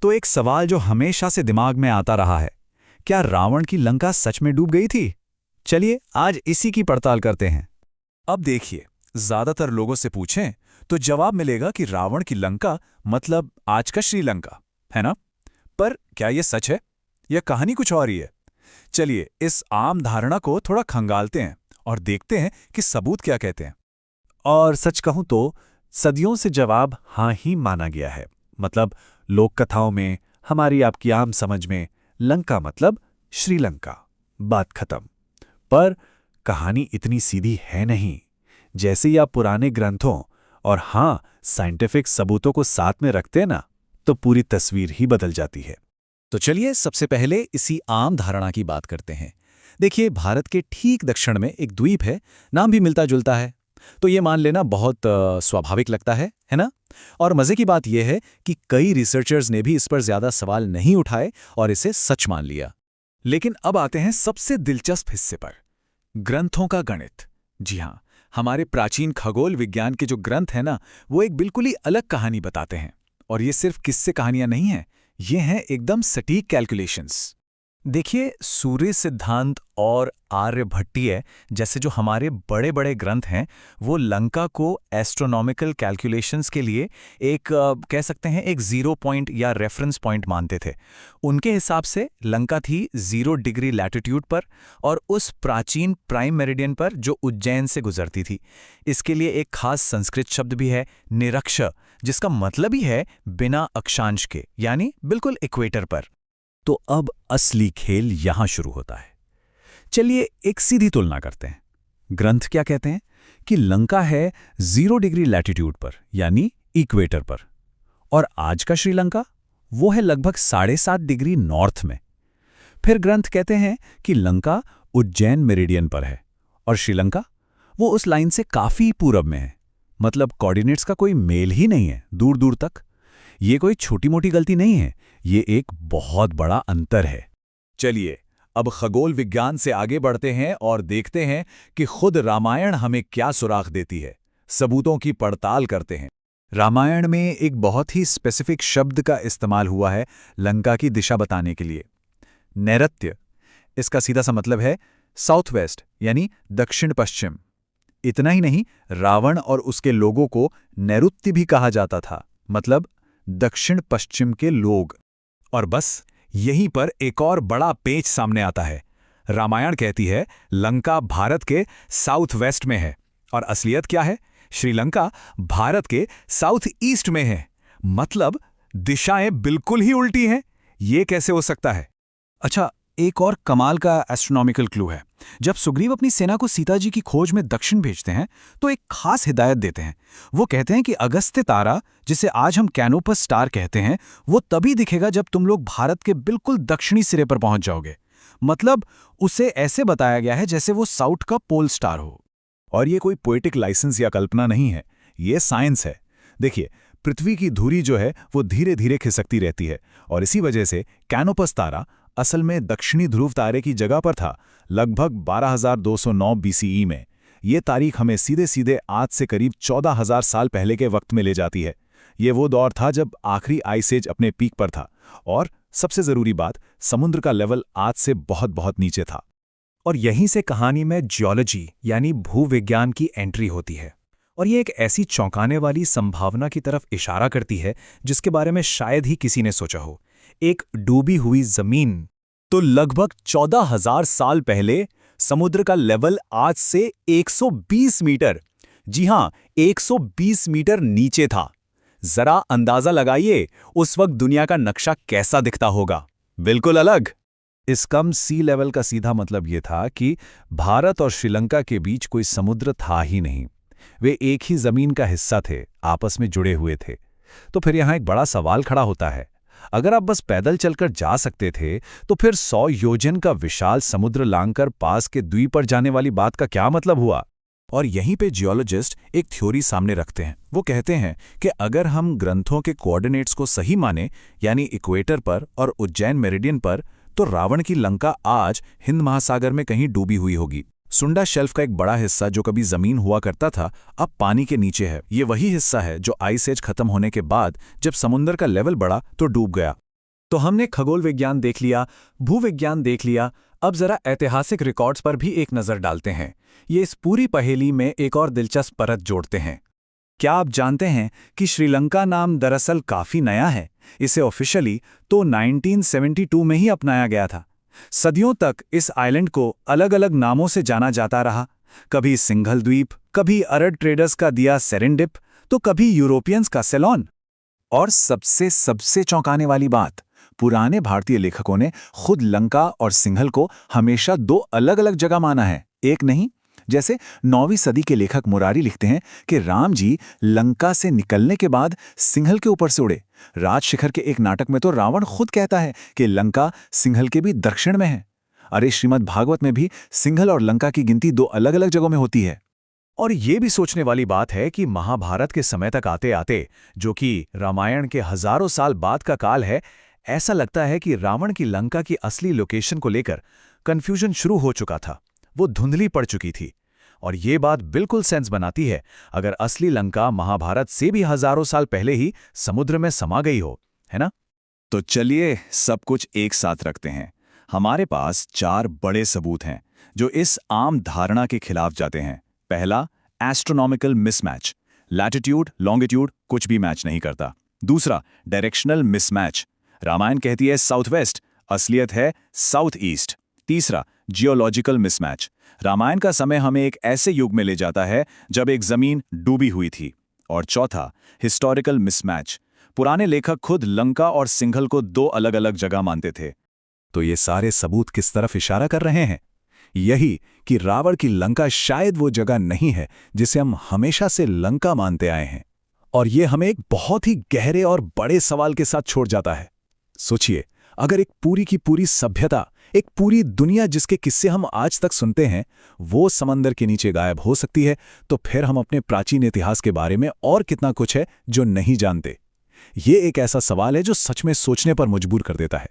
तो एक सवाल जो हमेशा से दिमाग में आता रहा है, क्या रावण की लंका सच में डूब गई थी? चलिए आज इसी की पड़ताल करते हैं। अब देखिए, ज्यादातर लोगों से पूछें तो जवाब मिलेगा कि रावण की लंका मतलब आज का श्रीलंका, है ना? पर क्या यह सच है या कहानी कुछ और ही है? चलिए इस आम धारणा को थोड़ा खंगालते हैं और देखते हैं कि सबूत क्या कहते हैं। और सच कहूं तो सदियों से जवाब हाँ ही माना गया है। मतलब लोक कथाओं में, हमारी आपकी आम समझ में लंका मतलब श्रीलंका, बात खत्म। पर कहानी इतनी सीधी है नहीं। जैसे ही आप पुराने ग्रंथों और हाँ साइंटिफिक सबूतों को साथ में रखते हैं ना, तो पूरी तस्वीर ही बदल जाती है। तो चलिए सबसे पहले इसी आम धारणा की बात करते हैं। देखिए, भारत के ठीक दक्षिण में एक द्वीप है, नाम भी मिलता जुलता है, तो ये मान लेना बहुत स्वाभाविक लगता है ना? और मजे की बात यह है कि कई रिसर्चर्स ने भी इस पर ज्यादा सवाल नहीं उठाए और इसे सच मान लिया। लेकिन अब आते हैं सबसे दिलचस्प हिस्से पर, ग्रंथों का गणित। जी हाँ, हमारे प्राचीन खगोल विज्ञान के जो ग्रंथ हैं ना, वो एक बिल्कुल ही अलग कहानी बताते हैं। और ये सिर्फ किस्से कहानियां नहीं हैं, ये हैं एकदम सटीक कैलकुलेशंस। देखिए, सूर्य सिद्धांत और आर्यभट्टीय जैसे जो हमारे बड़े बड़े ग्रंथ हैं, वो लंका को एस्ट्रोनॉमिकल कैलकुलेशंस के लिए एक कह सकते हैं एक 0 पॉइंट या रेफरेंस पॉइंट मानते थे। उनके हिसाब से लंका थी 0 डिग्री लैटिट्यूड पर और उस प्राचीन प्राइम मेरिडियन पर जो उज्जैन से गुजरती थी। इसके लिए एक खास संस्कृत शब्द भी है, निरक्ष, जिसका मतलब ही है बिना अक्षांश के, यानी बिल्कुल इक्वेटर पर। तो अब असली खेल यहां शुरू होता है। चलिए एक सीधी तुलना करते हैं। ग्रंथ क्या कहते हैं कि लंका है 0 डिग्री लैटिट्यूड पर, यानी इक्वेटर पर, और आज का श्रीलंका वो है लगभग 7.5 डिग्री नॉर्थ में। फिर ग्रंथ कहते हैं कि लंका उज्जैन मेरिडियन पर है और श्रीलंका वो उस लाइन से काफी पूरब में है। मतलब कोऑर्डिनेट्स का कोई मेल ही नहीं है दूर दूर तक। ये कोई छोटी मोटी गलती नहीं है, ये एक बहुत बड़ा अंतर है। चलिए अब खगोल विज्ञान से आगे बढ़ते हैं और देखते हैं कि खुद रामायण हमें क्या सुराग देती है। सबूतों की पड़ताल करते हैं। रामायण में एक बहुत ही स्पेसिफिक शब्द का इस्तेमाल हुआ है लंका की दिशा बताने के लिए, नैऋत्य। इसका सीधा सा मतलब है साउथ वेस्ट, यानी दक्षिण पश्चिम। इतना ही नहीं, रावण और उसके लोगों को नैऋत्य भी कहा जाता था, मतलब दक्षिण पश्चिम के लोग। और बस यहीं पर एक और बड़ा पेच सामने आता है। रामायण कहती है लंका भारत के साउथ वेस्ट में है, और असलियत क्या है? श्रीलंका भारत के साउथ ईस्ट में है। मतलब दिशाएं बिल्कुल ही उल्टी हैं। ये कैसे हो सकता है? अच्छा, एक और कमाल का एस्ट्रोनॉमिकल क्लू है। जब सुग्रीव अपनी सेना को सीता जी की खोज में दक्षिण भेजते हैं, तो एक खास हिदायत देते हैं। वो कहते हैं कि अगस्त्य तारा, जिसे आज हम कैनोपस स्टार कहते हैं, वो तभी दिखेगा जब तुम लोग भारत के बिल्कुल दक्षिणी सिरे पर पहुंच जाओगे। मतलब उसे ऐसे बताया गया है जैसे वो साउथ का पोल स्टार हो। और ये कोई पोएटिक लाइसेंस या कल्पना नहीं है, ये साइंस है। देखिए, पृथ्वी की धुरी जो है वो धीरे धीरे खिसकती रहती है, और इसी वजह से कैनोपस तारा असल में दक्षिणी ध्रुव तारे की जगह पर था, लगभग 12,209 बीसीई में। ये तारीख हमें सीधे सीधे आज से करीब 14,000 साल पहले के वक्त में ले जाती है। ये वो दौर था जब आखिरी आइस एज अपने पीक पर था, और सबसे जरूरी बात, समुद्र का लेवल आज से बहुत बहुत नीचे था। और यहीं से कहानी में जियोलॉजी यानी भूविज्ञान की एंट्री होती है। और ये एक ऐसी चौंकाने वाली संभावना की तरफ इशारा करती है जिसके बारे में शायद ही किसी ने सोचा हो। एक डूबी हुई जमीन। तो लगभग 14,000 साल पहले समुद्र का लेवल आज से 120 मीटर, जी हां 120 मीटर नीचे था। जरा अंदाजा लगाइए उस वक्त दुनिया का नक्शा कैसा दिखता होगा। बिल्कुल अलग। इस कम सी लेवल का सीधा मतलब ये था कि भारत और श्रीलंका के बीच कोई समुद्र था ही नहीं। वे एक ही जमीन का हिस्सा थे, आपस में जुड़े हुए थे। तो फिर यहां एक बड़ा सवाल खड़ा होता है, अगर आप बस पैदल चलकर जा सकते थे, तो फिर 100 योजन का विशाल समुद्र लांघकर पास के द्वीप पर जाने वाली बात का क्या मतलब हुआ? और यहीं पे जियोलॉजिस्ट एक थ्योरी सामने रखते हैं। वो कहते हैं कि अगर हम ग्रंथों के कोऑर्डिनेट्स को सही माने, यानी इक्वेटर पर और उज्जैन मेरिडियन पर, तो रावण की लंका आज हिंद महासागर में कहीं डूबी हुई होगी। सुंडा शेल्फ का एक बड़ा हिस्सा जो कभी जमीन हुआ करता था, अब पानी के नीचे है। ये वही हिस्सा है जो आइस एज खत्म होने के बाद जब समुद्र का लेवल बढ़ा तो डूब गया। तो हमने खगोल विज्ञान देख लिया, भूविज्ञान देख लिया, अब जरा ऐतिहासिक रिकॉर्ड्स पर भी एक नज़र डालते हैं। ये इस पूरी पहेली में एक और दिलचस्प परत जोड़ते हैं। क्या आप जानते हैं कि श्रीलंका नाम दरअसल काफी नया है? इसे ऑफिशियली तो 1972 में ही अपनाया गया था। सदियों तक इस आइलैंड को अलग अलग नामों से जाना जाता रहा। कभी सिंघल द्वीप, कभी अरब ट्रेडर्स का दिया सेरेंडिप, तो कभी यूरोपियंस का सेलोन। और सबसे चौंकाने वाली बात, पुराने भारतीय लेखकों ने खुद लंका और सिंघल को हमेशा दो अलग अलग जगह माना है, एक नहीं। जैसे 9वीं सदी के लेखक मुरारी लिखते हैं कि राम जी लंका से निकलने के बाद सिंघल के ऊपर से उड़े। राजशिखर के एक नाटक में तो रावण खुद कहता है कि लंका सिंघल के भी दक्षिण में है। अरे श्रीमद् भागवत में भी सिंघल और लंका की गिनती दो अलग अलग जगहों में होती है। और ये भी सोचने वाली बात है कि महाभारत के समय तक आते आते, जो कि रामायण के हजारों साल बाद का काल है, ऐसा लगता है कि रावण की लंका की असली लोकेशन को लेकर कन्फ्यूजन शुरू हो चुका था। वो धुंधली पड़ चुकी थी। और ये बात बिल्कुल सेंस बनाती है अगर असली लंका महाभारत से भी हजारों साल पहले ही समुद्र में समा गई हो, है ना? तो चलिए सब कुछ एक साथ रखते हैं। हमारे पास 4 बड़े सबूत हैं जो इस आम धारणा के खिलाफ जाते हैं। पहला, एस्ट्रोनॉमिकल मिसमैच। लैटिट्यूड, लॉन्गिट्यूड कुछ भी मैच नहीं करता। दूसरा, डायरेक्शनल मिसमैच। रामायण कहती है साउथ वेस्ट, असलियत है साउथ ईस्ट। तीसरा, जियोलॉजिकल मिसमैच। रामायण का समय हमें एक ऐसे युग में ले जाता है जब एक जमीन डूबी हुई थी। और चौथा, हिस्टोरिकल मिसमैच। पुराने लेखक खुद लंका और सिंघल को 2 अलग अलग जगह मानते थे। तो ये सारे सबूत किस तरफ इशारा कर रहे हैं? यही कि रावण की लंका शायद वो जगह नहीं है जिसे हम हमेशा से लंका मानते आए हैं। और ये हमें एक बहुत ही गहरे और बड़े सवाल के साथ छोड़ जाता है। सोचिए, अगर एक पूरी की पूरी सभ्यता, एक पूरी दुनिया जिसके किस्से हम आज तक सुनते हैं, वो समंदर के नीचे गायब हो सकती है, तो फिर हम अपने प्राचीन इतिहास के बारे में और कितना कुछ है जो नहीं जानते। ये एक ऐसा सवाल है जो सच में सोचने पर मजबूर कर देता है।